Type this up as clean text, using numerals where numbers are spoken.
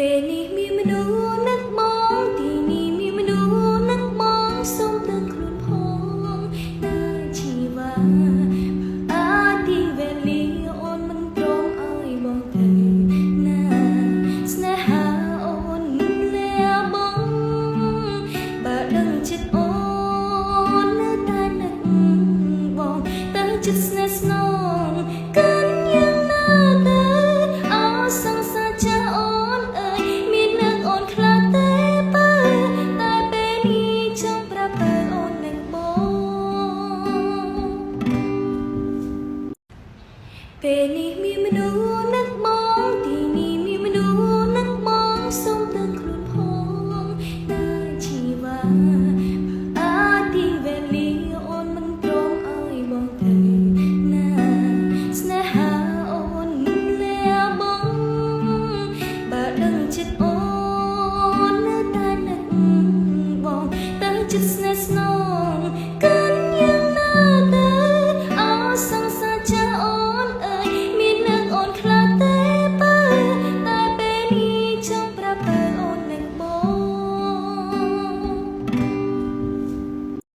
ពេលនេះមានមនុស្សនឹកបងទីនេះមានមនុស្សនឹកបងសូមទាំងខ្លួនផងនៅជីវ៉ាអាទីវេលាអូនមិនព្រមឲ្យបងទៅណាស្នេហាអូនលះបងបើដឹងចិត្តអូននៅតែនឹកបងទៅចិត្តស្នេហ៍ស្នងកាន់យ៉ាងណាទៅអោសង្សារចាអូនអើយមាននឹកអូនខ្លាចទេបើតែពេលនេះចង់ប្រាប់ទៅអូននឹងបងពេលនេះមានមនុស្សនឹកបងទីនេះមានមនុស្សនឹកបងសូមទាំងខ្លួនផងនៅជីវ៉ាអាទីវេលាអូនមិនព្រមឲ្យបងទៅណាស្នេហាអូនលះបងបើដឹងចិត្តអូ